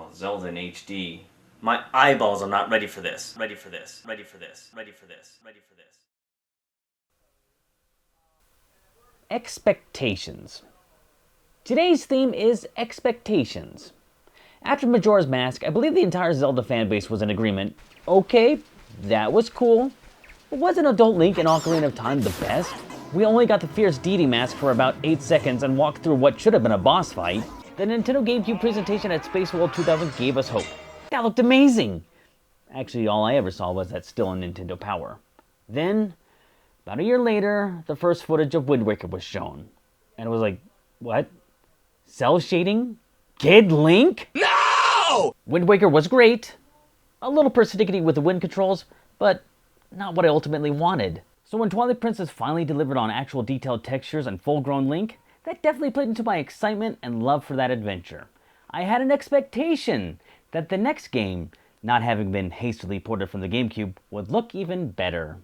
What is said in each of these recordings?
Oh, Zelda in HD. My eyeballs are not ready for this. Ready for this. Ready for this. Ready for this. Ready for this. Expectations. Today's theme is expectations. After Majora's Mask, I believe the entire Zelda fanbase was in agreement. Okay, that was cool. But wasn't Adult Link in Ocarina of Time the best? We only got the Fierce Deity mask for about 8 seconds and walked through what should have been a boss fight. The Nintendo GameCube presentation at Space World 2000 gave us hope. That looked amazing! Actually, all I ever saw was that still in Nintendo Power. Then, about a year later, the first footage of Wind Waker was shown. And it was like, what? Cell shading? Kid Link? No! Wind Waker was great. A little persnickety with the wind controls, but not what I ultimately wanted. So when Twilight Princess finally delivered on actual detailed textures and full-grown Link, that definitely played into my excitement and love for that adventure. I had an expectation that the next game, not having been hastily ported from the GameCube, would look even better.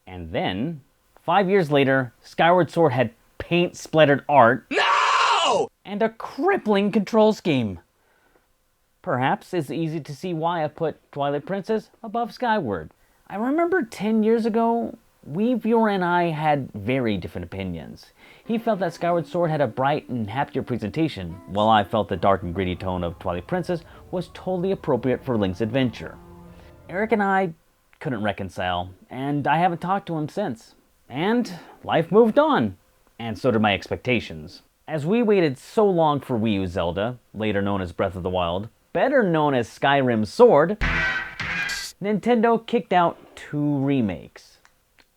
And then, 5 years later, Skyward Sword had paint-splattered art and a crippling control scheme. Perhaps it's easy to see why I put Twilight Princess above Skyward. I remember 10 years ago, Weeviewer and I had very different opinions. He felt that Skyward Sword had a bright and happier presentation, while I felt the dark and gritty tone of Twilight Princess was totally appropriate for Link's adventure. Eric and I couldn't reconcile, and I haven't talked to him since. And life moved on, and so did my expectations. As we waited so long for Wii U Zelda, later known as Breath of the Wild, better known as Skyrim Sword, Nintendo kicked out 2 remakes.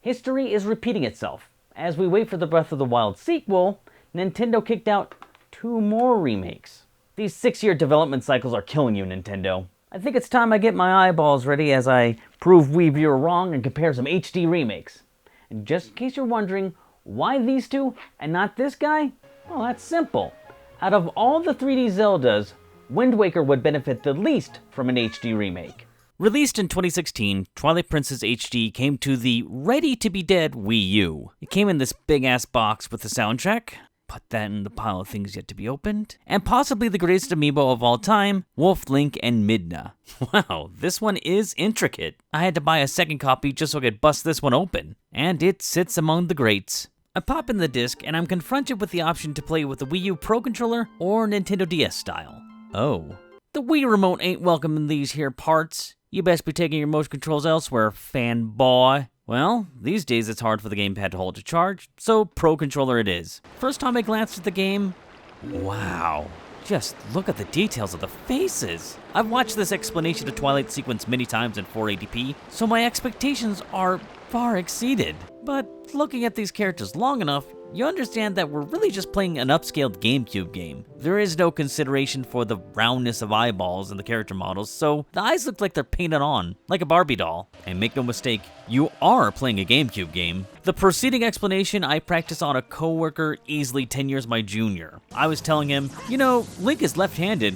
History is repeating itself. As we wait for the Breath of the Wild sequel, Nintendo kicked out 2 more remakes. These 6-year development cycles are killing you, Nintendo. I think it's time I get my eyeballs ready as I prove Weeviewer wrong and compare some HD remakes. And just in case you're wondering, why these 2 and not this guy? Well, that's simple. Out of all the 3D Zeldas, Wind Waker would benefit the least from an HD remake. Released in 2016, Twilight Princess HD came to the ready-to-be-dead Wii U. It came in this big-ass box with the soundtrack, put that in the pile of things yet to be opened, and possibly the greatest amiibo of all time, Wolf, Link, and Midna. Wow, this one is intricate. I had to buy a second copy just so I could bust this one open, and it sits among the greats. I pop in the disc, and I'm confronted with the option to play with the Wii U Pro Controller or Nintendo DS style. Oh. The Wii Remote ain't welcome in these here parts. You best be taking your motion controls elsewhere, fanboy. Well, these days it's hard for the gamepad to hold a charge, so Pro Controller it is. First time I glanced at the game, wow. Just look at the details of the faces. I've watched this explanation of Twilight sequence many times in 480p, so my expectations are far exceeded. But looking at these characters long enough, you understand that we're really just playing an upscaled GameCube game. There is no consideration for the roundness of eyeballs in the character models, so the eyes look like they're painted on, like a Barbie doll. And make no mistake, you are playing a GameCube game. The preceding explanation I practiced on a coworker easily 10 years my junior. I was telling him, you know, Link is left-handed,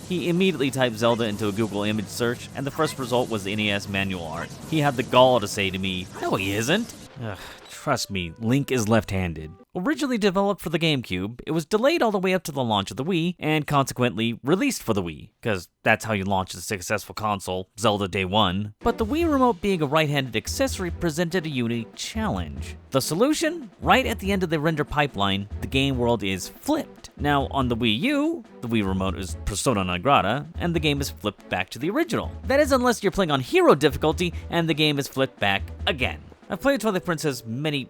He immediately typed Zelda into a Google image search, and the first result was the NES manual art. He had the gall to say to me, no he isn't. Ugh, trust me, Link is left-handed. Originally developed for the GameCube, it was delayed all the way up to the launch of the Wii, and consequently released for the Wii, because that's how you launch a successful console, Zelda Day 1. But the Wii Remote being a right-handed accessory presented a unique challenge. The solution? Right at the end of the render pipeline, the game world is flipped. Now, on the Wii U, the Wii Remote is persona non grata, and the game is flipped back to the original. That is unless you're playing on Hero difficulty, and the game is flipped back again. I've played Twilight Princess many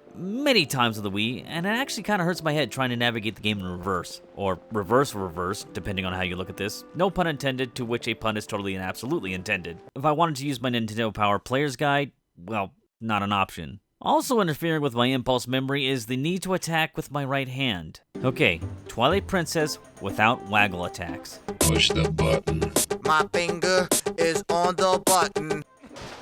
times on the Wii, and it actually kind of hurts my head trying to navigate the game in reverse. Or reverse, depending on how you look at this. No pun intended, to which a pun is totally and absolutely intended. If I wanted to use my Nintendo Power Player's Guide, well, not an option. Also interfering with my impulse memory is the need to attack with my right hand. Okay, Twilight Princess without waggle attacks. Push the button. My finger is on the button.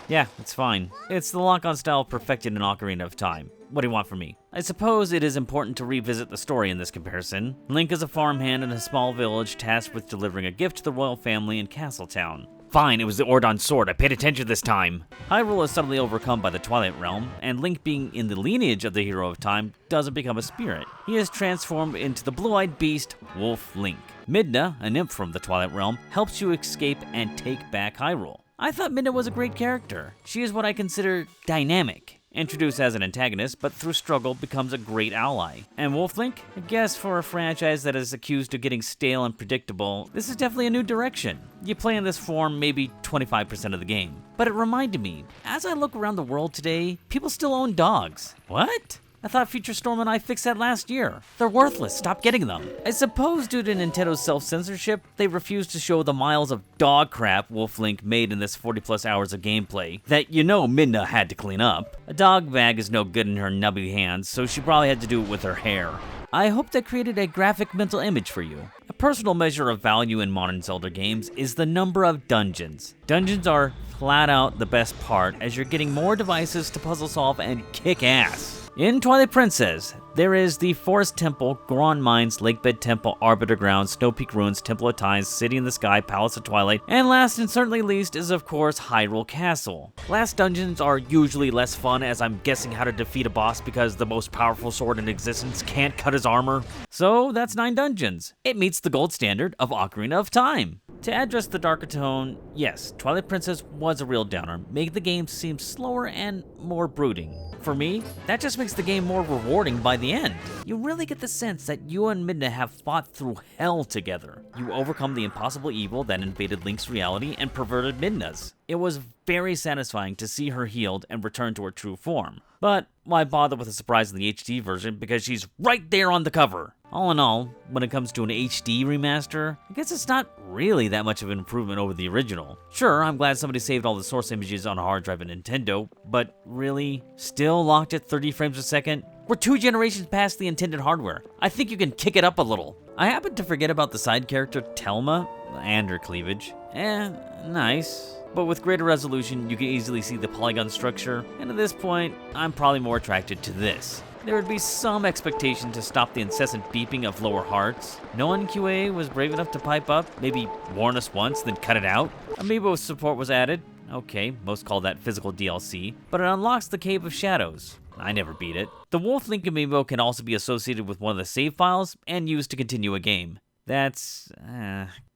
Yeah, it's fine. It's the lock-on style perfected in Ocarina of Time. What do you want from me? I suppose it is important to revisit the story in this comparison. Link is a farmhand in a small village tasked with delivering a gift to the royal family in Castletown. Fine, it was the Ordon sword. I paid attention this time. Hyrule is suddenly overcome by the Twilight Realm, and Link, being in the lineage of the hero of time, doesn't become a spirit. He is transformed into the blue-eyed beast, Wolf Link. Midna, a nymph from the Twilight Realm, helps you escape and take back Hyrule. I thought Midna was a great character. She is what I consider dynamic. Introduced as an antagonist, but through struggle becomes a great ally. And Wolflink? I guess for a franchise that is accused of getting stale and predictable, this is definitely a new direction. You play in this form maybe 25% of the game. But it reminded me, as I look around the world today, people still own dogs. What? I thought Future Storm and I fixed that last year. They're worthless, stop getting them. I suppose due to Nintendo's self-censorship, they refused to show the miles of dog crap Wolflink made in this 40 plus hours of gameplay that Midna had to clean up. A dog bag is no good in her nubby hands, so she probably had to do it with her hair. I hope that created a graphic mental image for you. A personal measure of value in modern Zelda games is the number of dungeons. Dungeons are flat out the best part as you're getting more devices to puzzle solve and kick ass. In Twilight Princess, there is the Forest Temple, Goron Mines, Lakebed Temple, Arbiter Grounds, Snow Peak Ruins, Temple of Ties, City in the Sky, Palace of Twilight, and last and certainly least is of course Hyrule Castle. Last dungeons are usually less fun as I'm guessing how to defeat a boss because the most powerful sword in existence can't cut his armor. So that's 9 dungeons. It meets the gold standard of Ocarina of Time. To address the darker tone, yes, Twilight Princess was a real downer, making the game seem slower and more brooding. For me, that just makes the game more rewarding by the end. You really get the sense that you and Midna have fought through hell together. You overcome the impossible evil that invaded Link's reality and perverted Midna's. It was very satisfying to see her healed and return to her true form. But why bother with a surprise in the HD version because she's right there on the cover? All in all, when it comes to an HD remaster, I guess it's not really that much of an improvement over the original. Sure, I'm glad somebody saved all the source images on a hard drive at Nintendo, but really? Still locked at 30 frames a second? We're 2 generations past the intended hardware. I think you can kick it up a little. I happened to forget about the side character Telma and her cleavage. Nice. But with greater resolution, you can easily see the polygon structure, and at this point, I'm probably more attracted to this. There would be some expectation to stop the incessant beeping of lower hearts. No one QA was brave enough to pipe up, maybe warn us once, then cut it out. Amiibo support was added. Okay, most call that physical DLC, but it unlocks the Cave of Shadows. I never beat it. The Wolf Link amiibo can also be associated with one of the save files and used to continue a game. That's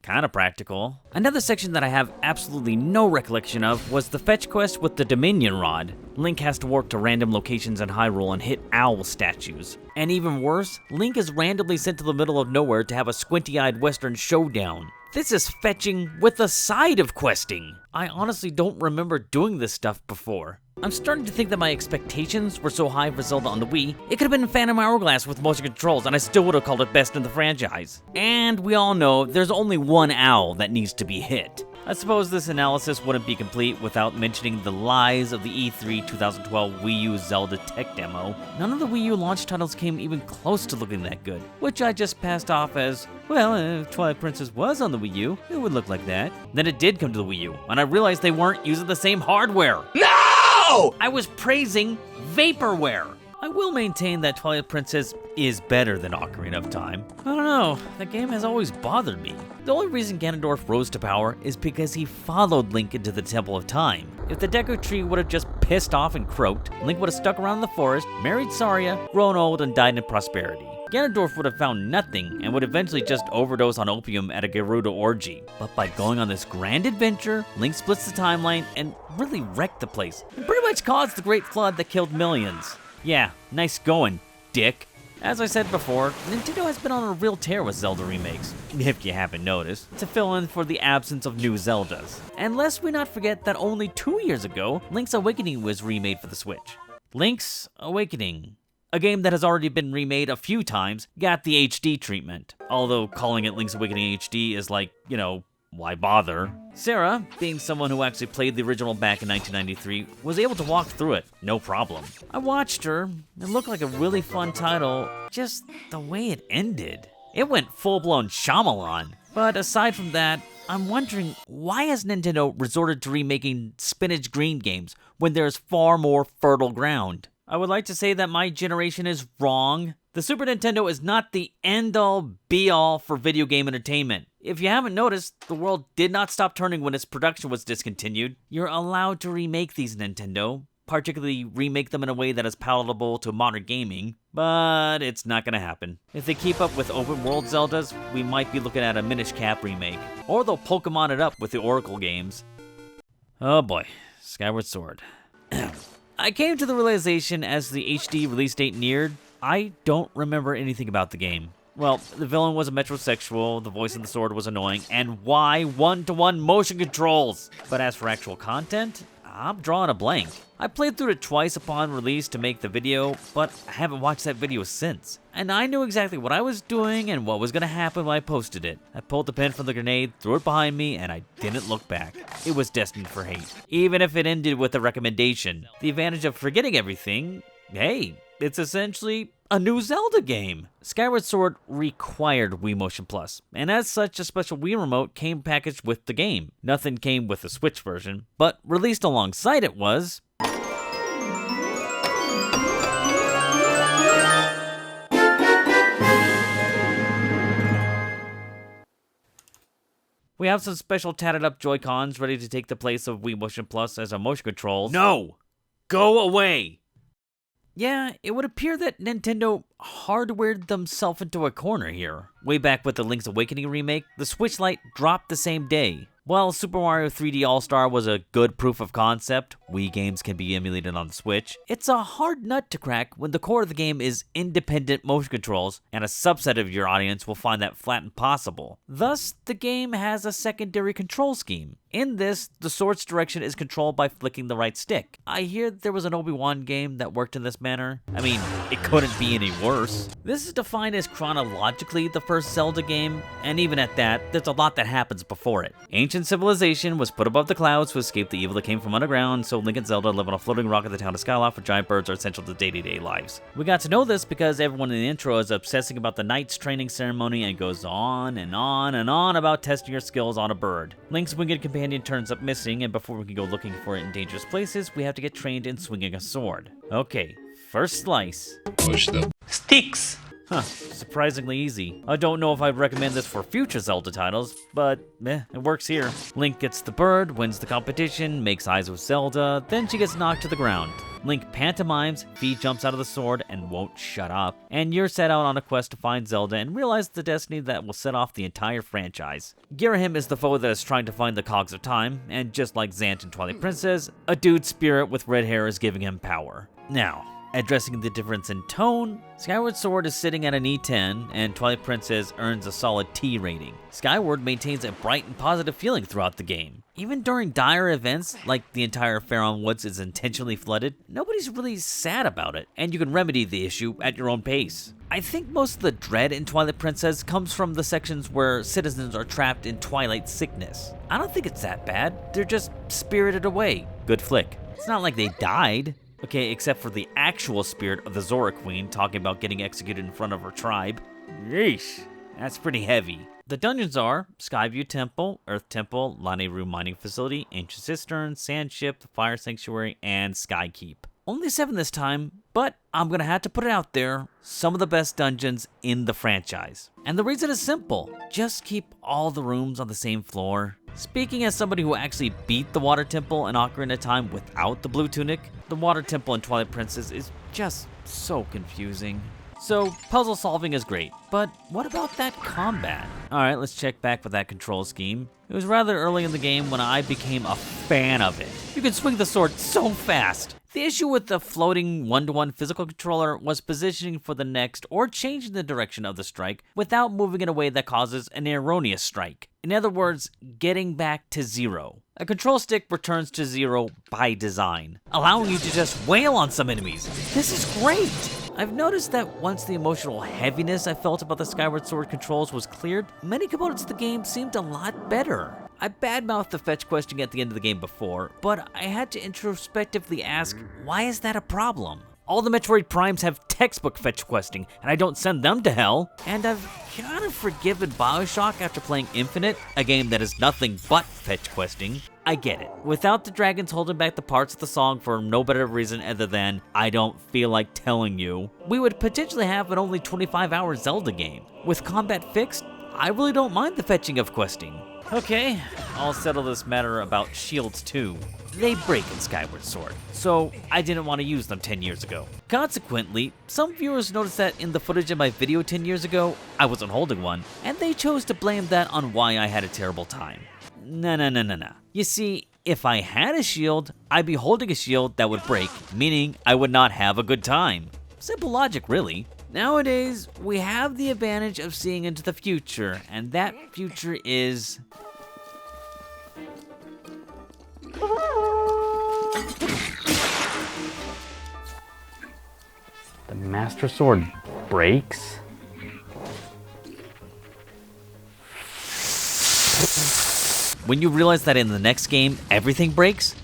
kind of practical. Another section that I have absolutely no recollection of was the fetch quest with the Dominion Rod. Link has to walk to random locations in Hyrule and hit owl statues. And even worse, Link is randomly sent to the middle of nowhere to have a squinty-eyed western showdown. This is fetching with a side of questing. I honestly don't remember doing this stuff before. I'm starting to think that my expectations were so high for Zelda on the Wii, it could have been Phantom Hourglass with motion controls and I still would have called it best in the franchise. And we all know there's only one owl that needs to be hit. I suppose this analysis wouldn't be complete without mentioning the lies of the E3 2012 Wii U Zelda tech demo. None of the Wii U launch titles came even close to looking that good, which I just passed off as, well, if Twilight Princess was on the Wii U, it would look like that. Then it did come to the Wii U, and I realized they weren't using the same hardware. No! I was praising vaporware. I will maintain that Twilight Princess is better than Ocarina of Time. I don't know, that game has always bothered me. The only reason Ganondorf rose to power is because he followed Link into the Temple of Time. If the Deku Tree would have just pissed off and croaked, Link would have stuck around the forest, married Saria, grown old, and died in prosperity. Ganondorf would have found nothing and would eventually just overdose on opium at a Gerudo orgy. But by going on this grand adventure, Link splits the timeline and really wrecked the place, and pretty much caused the Great Flood that killed millions. Yeah, nice going, dick. As I said before, Nintendo has been on a real tear with Zelda remakes, if you haven't noticed, to fill in for the absence of new Zeldas. And lest we not forget that only 2 years ago, Link's Awakening was remade for the Switch. Link's Awakening, a game that has already been remade a few times, got the HD treatment. Although calling it Link's Awakening HD is like, why bother? Sarah, being someone who actually played the original back in 1993, was able to walk through it, no problem. I watched her, it looked like a really fun title, just the way it ended. It went full-blown Shyamalan. But aside from that, I'm wondering, why has Nintendo resorted to remaking Spinach Green games when there's far more fertile ground? I would like to say that my generation is wrong. The Super Nintendo is not the end-all, be-all for video game entertainment. If you haven't noticed, the world did not stop turning when its production was discontinued. You're allowed to remake these, Nintendo. Particularly remake them in a way that is palatable to modern gaming. but it's not gonna happen. If they keep up with open world Zeldas, we might be looking at a Minish Cap remake, or they'll Pokemon it up with the Oracle games. Oh boy, Skyward Sword. I came to the realization as the HD release date neared, I don't remember anything about the game. Well, the villain was a metrosexual, the voice of the sword was annoying, and why one-to-one motion controls? But as for actual content, I'm drawing a blank. I played through it twice upon release to make the video, but I haven't watched that video since. And I knew exactly what I was doing and what was going to happen when I posted it. I pulled the pin from the grenade, threw it behind me, and I didn't look back. It was destined for hate. Even if it ended with a recommendation. The advantage of forgetting everything, hey, it's essentially a new Zelda game. Skyward Sword required Wii Motion Plus, and as such, a special Wii remote came packaged with the game. Nothing came with the Switch version, but released alongside it was... We have some special tatted up Joy-Cons ready to take the place of Wii Motion Plus as a motion controls. No! Go away! Yeah, it would appear that Nintendo hardwared themselves into a corner here. Way back with the Link's Awakening remake, the Switch Lite dropped the same day. While Super Mario 3D All-Star was a good proof of concept, Wii games can be emulated on the Switch, it's a hard nut to crack when the core of the game is independent motion controls, and a subset of your audience will find that flat impossible. Thus, the game has a secondary control scheme. In this, the sword's direction is controlled by flicking the right stick. I hear there was an Obi-Wan game that worked in this manner. I mean, it couldn't be any worse. This is defined as chronologically the first Zelda game, and even at that, there's a lot that happens before it. Ancient civilization was put above the clouds to escape the evil that came from underground, so Link and Zelda live on a floating rock at the town of Skyloft where giant birds are essential to day-to-day lives. We got to know this because everyone in the intro is obsessing about the knight's training ceremony and goes on and on and on about testing your skills on a bird. Link's winged companion turns up missing, and before we can go looking for it in dangerous places, we have to get trained in swinging a sword. Okay, first slice. Push the Sticks! Huh, surprisingly easy. I don't know if I'd recommend this for future Zelda titles, but it works here. Link gets the bird, wins the competition, makes eyes with Zelda, then she gets knocked to the ground. Link pantomimes, Fi jumps out of the sword and won't shut up, and you're set out on a quest to find Zelda and realize the destiny that will set off the entire franchise. Girahim is the foe that is trying to find the cogs of time, and just like Zant in Twilight Princess, a dude spirit with red hair is giving him power. Now, addressing the difference in tone, Skyward Sword is sitting at an E10, and Twilight Princess earns a solid T rating. Skyward maintains a bright and positive feeling throughout the game. Even during dire events, like the entire Faron Woods is intentionally flooded, nobody's really sad about it, and you can remedy the issue at your own pace. I think most of the dread in Twilight Princess comes from the sections where citizens are trapped in Twilight sickness. I don't think it's that bad, they're just spirited away. Good flick. It's not like they died. Okay, except for the actual spirit of the Zora Queen talking about getting executed in front of her tribe. Yeesh, that's pretty heavy. The dungeons are Skyview Temple, Earth Temple, Lanayru Mining Facility, Ancient Cistern, Sand Ship, the Fire Sanctuary, and Skykeep. Only 7 this time, but I'm gonna have to put it out there, some of the best dungeons in the franchise. And the reason is simple, just keep all the rooms on the same floor. Speaking as somebody who actually beat the Water Temple in Ocarina of Time without the Blue Tunic, the Water Temple in Twilight Princess is just so confusing. So, puzzle solving is great, but what about that combat? Alright, let's check back with that control scheme. It was rather early in the game when I became a fan of it. You can swing the sword so fast. The issue with the floating one-to-one physical controller was positioning for the next or changing the direction of the strike without moving in a way that causes an erroneous strike. In other words, getting back to 0. A control stick returns to 0 by design, allowing you to just wail on some enemies. This is great! I've noticed that once the emotional heaviness I felt about the Skyward Sword controls was cleared, many components of the game seemed a lot better. I badmouthed the fetch questing at the end of the game before, but I had to introspectively ask, why is that a problem? All the Metroid Primes have textbook fetch questing, and I don't send them to hell. And I've kind of forgiven Bioshock after playing Infinite, a game that is nothing but fetch questing. I get it. Without the dragons holding back the parts of the song for no better reason other than, I don't feel like telling you, we would potentially have an only 25-hour Zelda game. With combat fixed, I really don't mind the fetching of questing. Okay, I'll settle this matter about shields too. they break in Skyward Sword, so I didn't want to use them 10 years ago. Consequently, some viewers noticed that in the footage of my video 10 years ago, I wasn't holding one, and they chose to blame that on why I had a terrible time. Nah. You see, if I had a shield, I'd be holding a shield that would break, meaning I would not have a good time. Simple logic, really. Nowadays, we have the advantage of seeing into the future, and that future is... The Master Sword breaks? When you realize that in the next game, everything breaks,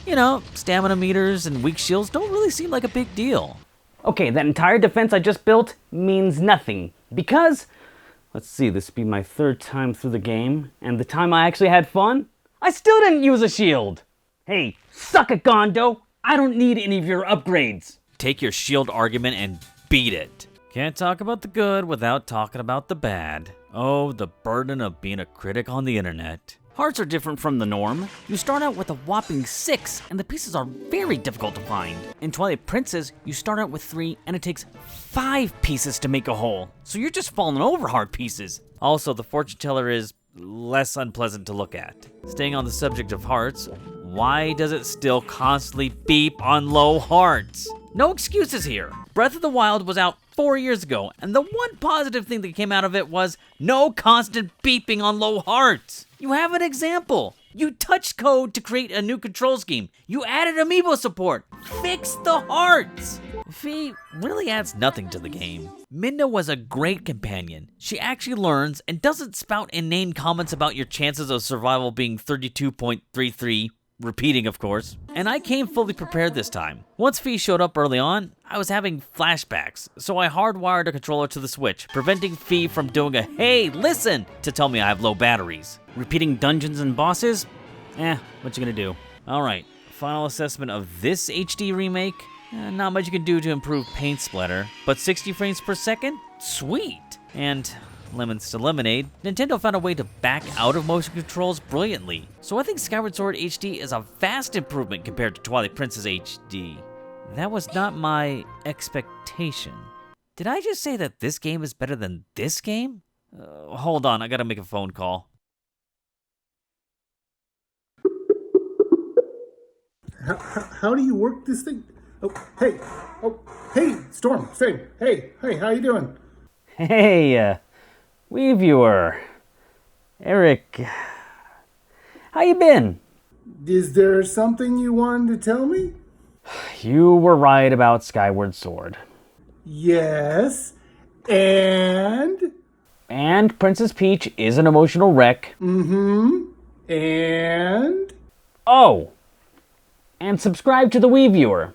stamina meters and weak shields don't really seem like a big deal. Okay, that entire defense I just built means nothing, because, let's see, this would be my 3rd time through the game, and the time I actually had fun, I still didn't use a shield! Hey, suck it, Gondo! I don't need any of your upgrades! Take your shield argument and beat it. Can't talk about the good without talking about the bad. Oh, the burden of being a critic on the internet. Hearts are different from the norm. You start out with a whopping 6, and the pieces are very difficult to find. In Twilight Princess, you start out with 3, and it takes 5 pieces to make a hole. So you're just falling over hard pieces. Also, the fortune teller is less unpleasant to look at. Staying on the subject of hearts, why does it still constantly beep on low hearts? No excuses here. Breath of the Wild was out 4 years ago, and the one positive thing that came out of it was no constant beeping on low hearts. You have an example. You touched code to create a new control scheme. You added amiibo support. Fix the hearts. Fee really adds nothing to the game. Minda was a great companion. She actually learns and doesn't spout inane comments about your chances of survival being 32.33, repeating of course. And I came fully prepared this time. Once Fee showed up early on, I was having flashbacks, so I hardwired a controller to the Switch, preventing Fee from doing a "hey, listen" to tell me I have low batteries. Repeating dungeons and bosses? What you gonna do? Alright, final assessment of this HD remake? Not much you can do to improve paint splatter, but 60 frames per second? Sweet! And lemons to lemonade, Nintendo found a way to back out of motion controls brilliantly. So I think Skyward Sword HD is a vast improvement compared to Twilight Princess HD. That was not my expectation. Did I just say that this game is better than this game? Hold on, I gotta make a phone call. How do you work this thing? Hey, Storm, hey, how you doing? Hey, Wii viewer. Eric, how you been? Is there something you wanted to tell me? You were right about Skyward Sword. Yes, and? And Princess Peach is an emotional wreck. And? Oh! And subscribe to the Wii viewer.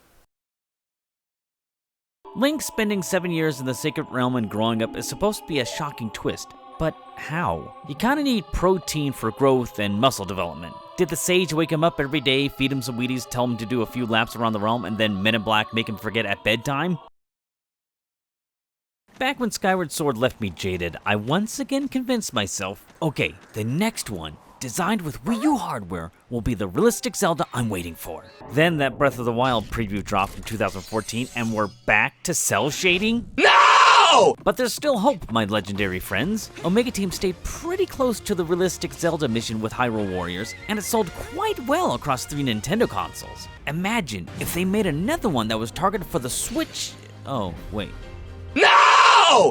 Link spending 7 years in the Sacred Realm and growing up is supposed to be a shocking twist, but how? You kinda need protein for growth and muscle development. Did the sage wake him up every day, feed him some Wheaties, tell him to do a few laps around the realm, and then Men in Black make him forget at bedtime? Back when Skyward Sword left me jaded, I once again convinced myself, okay, the next one, designed with Wii U hardware, will be the realistic Zelda I'm waiting for. Then that Breath of the Wild preview dropped from 2014 and we're back to cell shading? No! But there's still hope, my legendary friends. Omega Team stayed pretty close to the realistic Zelda mission with Hyrule Warriors, and it sold quite well across 3 Nintendo consoles. Imagine if they made another one that was targeted for the Switch. Oh, wait.